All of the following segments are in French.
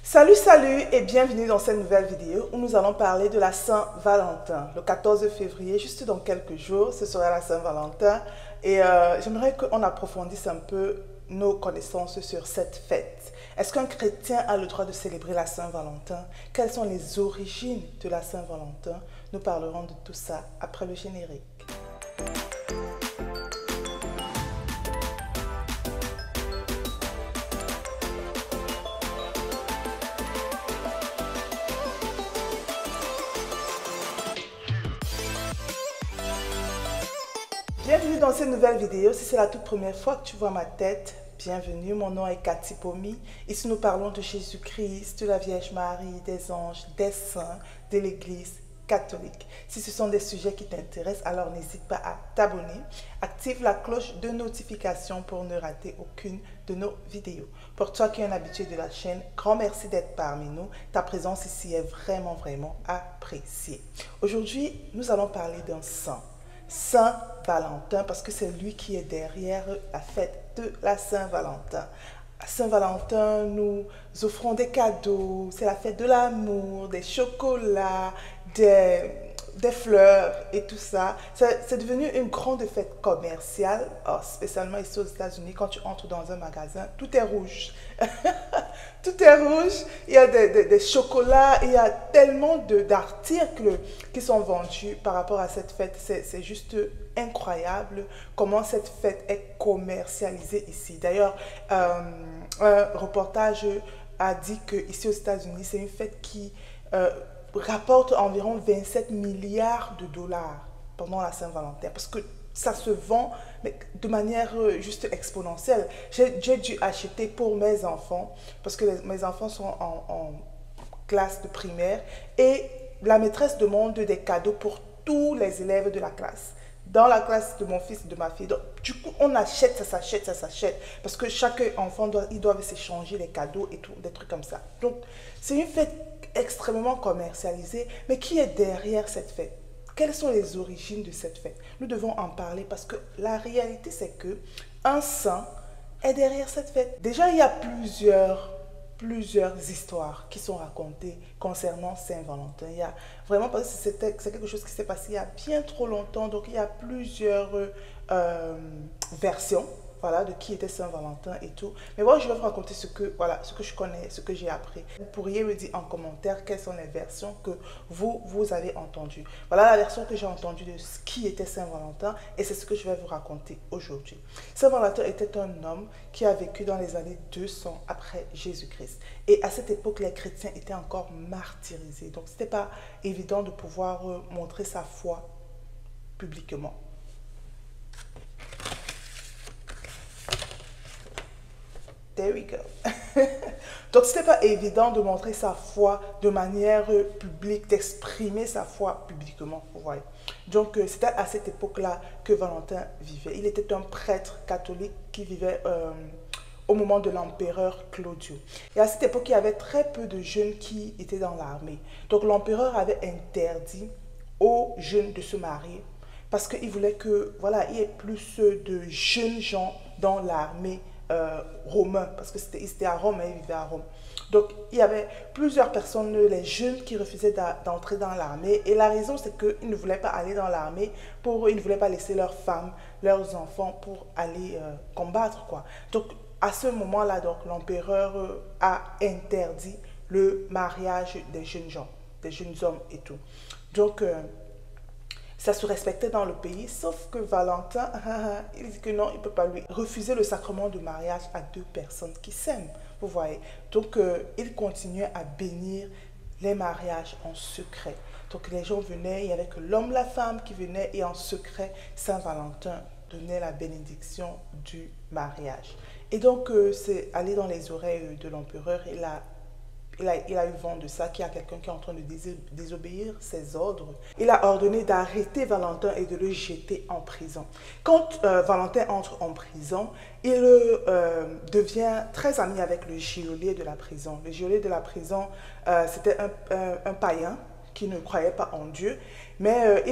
Salut, salut et bienvenue dans cette nouvelle vidéo où nous allons parler de la Saint-Valentin. Le 14 février, juste dans quelques jours, ce sera la Saint-Valentin et j'aimerais qu'on approfondisse un peu nos connaissances sur cette fête. Est-ce qu'un chrétien a le droit de célébrer la Saint-Valentin? Quelles sont les origines de la Saint-Valentin? Nous parlerons de tout ça après le générique. Bienvenue dans cette nouvelle vidéo. Si c'est la toute première fois que tu vois ma tête, bienvenue. Mon nom est Cathy Pomi. Ici, nous parlons de Jésus-Christ, de la Vierge Marie, des anges, des saints, de l'Église catholique. Si ce sont des sujets qui t'intéressent, alors n'hésite pas à t'abonner. Active la cloche de notification pour ne rater aucune de nos vidéos. Pour toi qui es un habitué de la chaîne, grand merci d'être parmi nous. Ta présence ici est vraiment appréciée. Aujourd'hui, nous allons parler d'un saint. Saint Valentin, parce que c'est lui qui est derrière la fête de la Saint-Valentin. À Saint-Valentin, nous offrons des cadeaux, c'est la fête de l'amour, des chocolats, des fleurs et tout ça. C'est devenu une grande fête commerciale, spécialement ici aux États-Unis. Quand tu entres dans un magasin, tout est rouge. Tout est rouge, il y a des chocolats, il y a tellement d'articles qui sont vendus par rapport à cette fête. C'est juste incroyable comment cette fête est commercialisée ici. D'ailleurs, un reportage a dit qu'ici aux États-Unis, c'est une fête qui rapporte environ 27 milliards de dollars pendant la Saint-Valentin. Parce que ça se vend mais de manière juste exponentielle. J'ai dû acheter pour mes enfants, parce que mes enfants sont en classe de primaire, et la maîtresse demande des cadeaux pour tous les élèves de la classe. Dans la classe de mon fils et de ma fille. Donc, du coup, on achète, ça s'achète. Parce que chaque enfant, ils doivent s'échanger les cadeaux et tout, des trucs comme ça. Donc, c'est une fête extrêmement commercialisée. Mais qui est derrière cette fête? Quelles sont les origines de cette fête? Nous devons en parler parce que la réalité, c'est que un saint est derrière cette fête. Déjà, il y a plusieurs histoires qui sont racontées concernant Saint-Valentin. Il y a vraiment, parce que c'est quelque chose qui s'est passé il y a bien trop longtemps, donc il y a plusieurs versions, voilà, de qui était Saint-Valentin et tout. Mais moi, je vais vous raconter ce que je connais, ce que j'ai appris. Vous pourriez me dire en commentaire quelles sont les versions que vous avez entendues. Voilà la version que j'ai entendue de ce qui était Saint-Valentin et c'est ce que je vais vous raconter aujourd'hui. Saint-Valentin était un homme qui a vécu dans les années 200 après Jésus-Christ. Et à cette époque, les chrétiens étaient encore martyrisés. Donc, ce n'était pas évident de pouvoir montrer sa foi publiquement. There we go. Donc, ce n'était pas évident de montrer sa foi de manière publique, d'exprimer sa foi publiquement, vous voyez. Donc, c'était à cette époque-là que Valentin vivait. Il était un prêtre catholique qui vivait au moment de l'empereur Claudio. Et à cette époque, il y avait très peu de jeunes qui étaient dans l'armée. Donc, l'empereur avait interdit aux jeunes de se marier parce qu'il voulait que, voilà, il y ait plus de jeunes gens dans l'armée romain, parce que c'était à Rome, il vivait à Rome. Donc, il y avait plusieurs personnes, les jeunes, qui refusaient d'entrer dans l'armée. Et la raison, c'est qu'ils ne voulaient pas aller dans l'armée, ils ne voulaient pas laisser leurs femmes, leurs enfants pour aller combattre, quoi. Donc, à ce moment-là, donc, l'empereur a interdit le mariage des jeunes gens, des jeunes hommes et tout. Donc, ça se respectait dans le pays, sauf que Valentin, il dit que non, il ne peut pas lui refuser le sacrement de mariage à deux personnes qui s'aiment, vous voyez. Donc, il continuait à bénir les mariages en secret. Donc, les gens venaient, il n'y avait que l'homme, la femme qui venaient, et en secret, Saint-Valentin donnait la bénédiction du mariage. Et donc, c'est allé dans les oreilles de l'empereur, il a eu vent de ça, qu'il y a quelqu'un qui est en train de désobéir ses ordres. Il a ordonné d'arrêter Valentin et de le jeter en prison. Quand Valentin entre en prison, il devient très ami avec le geôlier de la prison. Le geôlier de la prison, c'était un païen qui ne croyait pas en Dieu, mais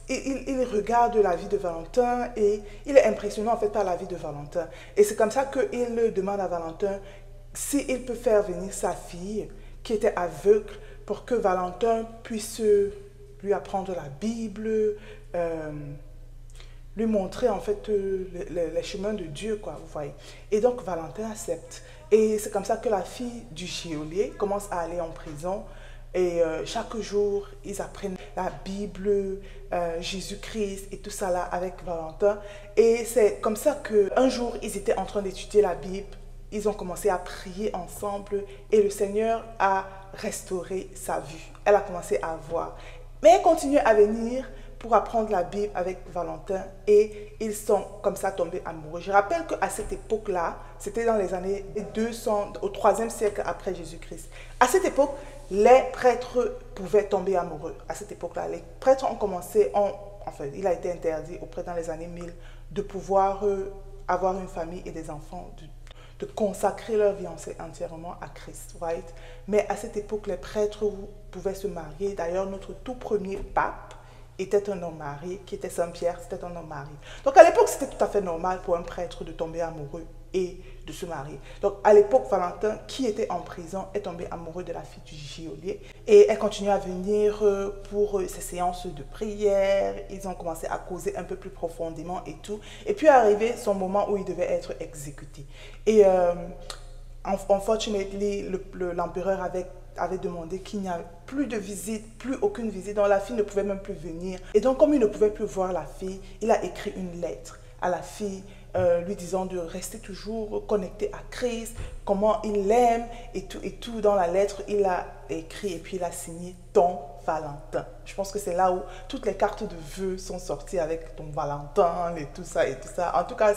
il regarde la vie de Valentin et il est impressionné en fait par la vie de Valentin. Et c'est comme ça qu'il demande à Valentin s'il peut faire venir sa fille qui était aveugle pour que Valentin puisse lui apprendre la Bible, lui montrer en fait les chemins de Dieu, quoi, vous voyez. Et donc Valentin accepte. Et c'est comme ça que la fille du geôlier commence à aller en prison. Et chaque jour, ils apprennent la Bible, Jésus-Christ et tout ça là avec Valentin. Et c'est comme ça qu'un jour, ils étaient en train d'étudier la Bible. Ils ont commencé à prier ensemble et le Seigneur a restauré sa vue. Elle a commencé à voir. Mais elle continue à venir pour apprendre la Bible avec Valentin et ils sont comme ça tombés amoureux. Je rappelle qu'à cette époque-là, c'était dans les années 200, au 3e siècle après Jésus-Christ. À cette époque, les prêtres pouvaient tomber amoureux. À cette époque-là, les prêtres ont commencé, enfin, il a été interdit auprès dans les années 1000 de pouvoir avoir une famille et des enfants, de consacrer leur vie entièrement à Christ, right? Mais à cette époque, les prêtres pouvaient se marier. D'ailleurs, notre tout premier pape était un homme marié, qui était Saint-Pierre, c'était un homme marié. Donc à l'époque, c'était tout à fait normal pour un prêtre de tomber amoureux et de se marier. Donc à l'époque, Valentin, qui était en prison, est tombé amoureux de la fille du geôlier. Et elle continue à venir pour ses séances de prière. Ils ont commencé à causer un peu plus profondément et tout. Et puis est arrivé son moment où il devait être exécuté. Et unfortunately, l'empereur avait demandé qu'il n'y a plus de visite, plus aucune visite, donc la fille ne pouvait même plus venir. Et donc, comme il ne pouvait plus voir la fille, il a écrit une lettre à la fille, lui disant de rester toujours connecté à Christ, comment il l'aime, et tout. Dans la lettre, il a écrit et puis il a signé « Ton Valentin ». Je pense que c'est là où toutes les cartes de vœux sont sorties avec « Ton Valentin » et tout ça et tout ça. En tout cas,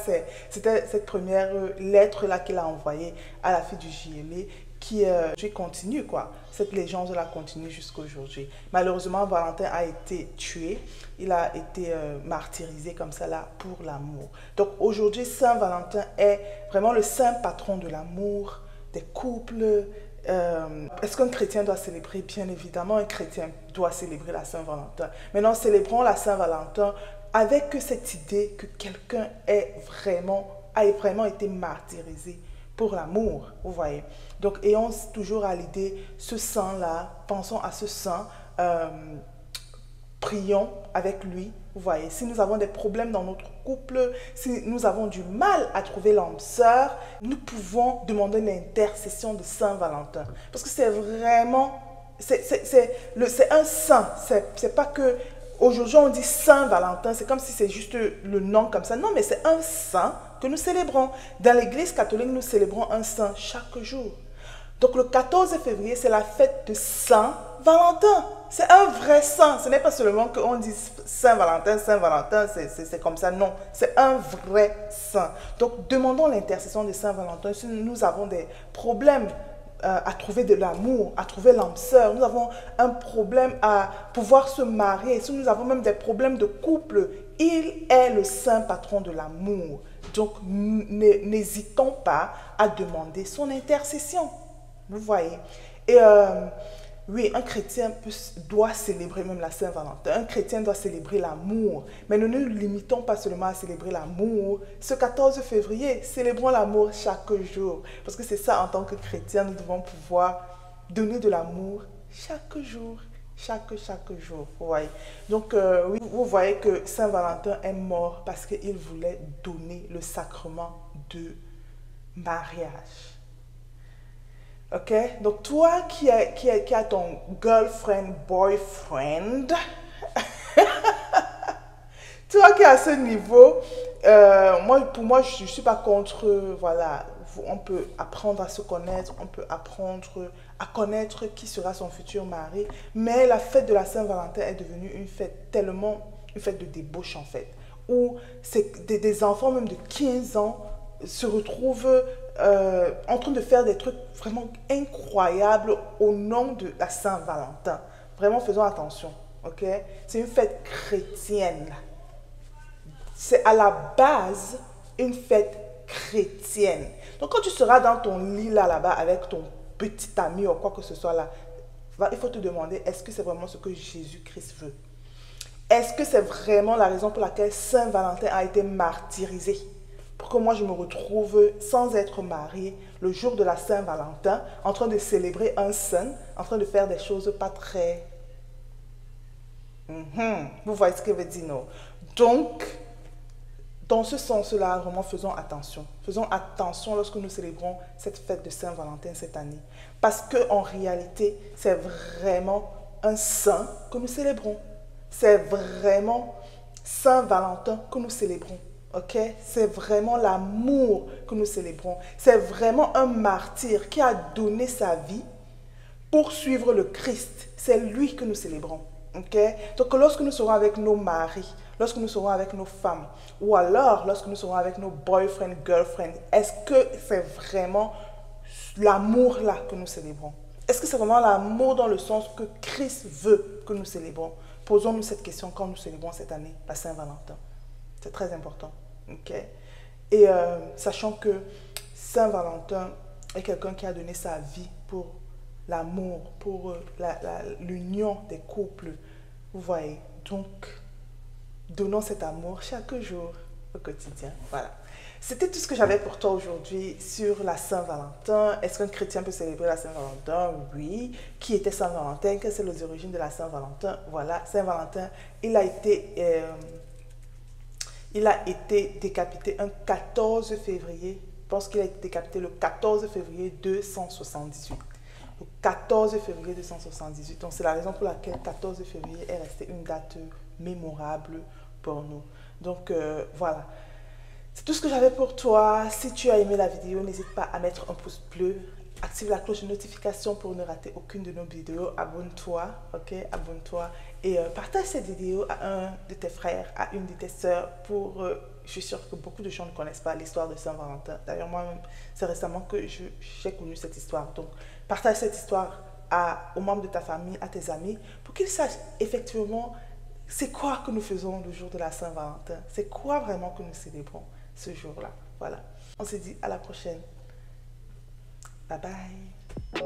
c'était cette première lettre-là qu'il a envoyée à la fille du geôlier qui continue, quoi. Cette légende-là continue jusqu'à aujourd'hui. Malheureusement, Valentin a été tué. Il a été martyrisé comme ça là pour l'amour. Donc aujourd'hui, Saint Valentin est vraiment le saint patron de l'amour, des couples. Est-ce qu'un chrétien doit célébrer? Bien évidemment, un chrétien doit célébrer la Saint-Valentin. Maintenant, célébrons la Saint-Valentin avec cette idée que quelqu'un a vraiment été martyrisé pour l'amour, vous voyez. Donc, ayons toujours à l'idée ce saint-là, pensons à ce saint, prions avec lui, vous voyez. Si nous avons des problèmes dans notre couple, si nous avons du mal à trouver l'âme sœur, nous pouvons demander l'intercession de Saint Valentin. Parce que c'est vraiment, c'est un saint, c'est pas que... Aujourd'hui, on dit Saint Valentin, c'est comme si c'est juste le nom comme ça. Non, mais c'est un saint que nous célébrons. Dans l'Église catholique, nous célébrons un saint chaque jour. Donc, le 14 février, c'est la fête de Saint Valentin. C'est un vrai saint. Ce n'est pas seulement qu'on dit Saint Valentin, c'est comme ça. Non, c'est un vrai saint. Donc, demandons l'intercession de Saint Valentin si nous avons des problèmes à trouver de l'amour, à trouver l'âme sœur. Nous avons un problème à pouvoir se marier. Si nous avons même des problèmes de couple, il est le saint patron de l'amour. Donc, n'hésitons pas à demander son intercession. Vous voyez. Et oui, un chrétien doit célébrer même la Saint-Valentin. Un chrétien doit célébrer l'amour. Mais nous ne nous limitons pas seulement à célébrer l'amour. Ce 14 février, célébrons l'amour chaque jour. Parce que c'est ça, en tant que chrétien, nous devons pouvoir donner de l'amour chaque jour. Chaque jour, vous voyez. Donc, oui, vous voyez que Saint-Valentin est mort parce qu'il voulait donner le sacrement de mariage. Ok, donc toi qui as ton girlfriend, boyfriend, toi qui es à ce niveau, pour moi, je ne suis pas contre, voilà, on peut apprendre à se connaître, on peut apprendre à connaître qui sera son futur mari, mais la fête de la Saint-Valentin est devenue une fête de débauche en fait, où des enfants même de 15 ans se retrouvent en train de faire des trucs vraiment incroyables au nom de la Saint-Valentin. Vraiment, faisons attention, ok? C'est une fête chrétienne. C'est à la base une fête chrétienne. Donc, quand tu seras dans ton lit là-bas avec ton petit ami ou quoi que ce soit là, il faut te demander, est-ce que c'est vraiment ce que Jésus-Christ veut? Est-ce que c'est vraiment la raison pour laquelle Saint Valentin a été martyrisé? Pour que moi je me retrouve sans être mariée le jour de la Saint-Valentin, en train de célébrer un saint, en train de faire des choses pas très... Vous voyez ce que je veux dire, non? Donc, dans ce sens-là, vraiment, faisons attention. Faisons attention lorsque nous célébrons cette fête de Saint-Valentin cette année. Parce qu'en réalité, c'est vraiment un saint que nous célébrons. C'est vraiment Saint-Valentin que nous célébrons. Ok? C'est vraiment l'amour que nous célébrons. C'est vraiment un martyr qui a donné sa vie pour suivre le Christ. C'est lui que nous célébrons. Okay? Donc lorsque nous serons avec nos maris, lorsque nous serons avec nos femmes, ou alors lorsque nous serons avec nos boyfriends, girlfriends, est-ce que c'est vraiment l'amour là que nous célébrons? Est-ce que c'est vraiment l'amour dans le sens que Christ veut que nous célébrons? Posons-nous cette question quand nous célébrons cette année, la Saint-Valentin. C'est très important. Okay? Et sachant que Saint-Valentin est quelqu'un qui a donné sa vie pour l'amour, pour l'union des couples. Vous voyez, donc, donnons cet amour chaque jour au quotidien. Voilà. C'était tout ce que j'avais pour toi aujourd'hui sur la Saint-Valentin. Est-ce qu'un chrétien peut célébrer la Saint-Valentin? Oui. Qui était Saint-Valentin? Quelles sont les origines de la Saint-Valentin? Voilà, Saint-Valentin, il a été décapité un 14 février. Je pense qu'il a été décapité le 14 février 278. Le 14 février 278. Donc, c'est la raison pour laquelle 14 février est resté une date mémorable pour nous. Donc, voilà. C'est tout ce que j'avais pour toi. Si tu as aimé la vidéo, n'hésite pas à mettre un pouce bleu. Active la cloche de notification pour ne rater aucune de nos vidéos. Abonne-toi, ok? Abonne-toi. Et partage cette vidéo à un de tes frères, à une de tes sœurs pour... je suis sûre que beaucoup de gens ne connaissent pas l'histoire de Saint-Valentin. D'ailleurs, moi-même, c'est récemment que j'ai connu cette histoire. Donc, partage cette histoire aux membres de ta famille, à tes amis, pour qu'ils sachent effectivement c'est quoi que nous faisons le jour de la Saint-Valentin. C'est quoi vraiment que nous célébrons ce jour-là. Voilà. On se dit à la prochaine. Bye bye.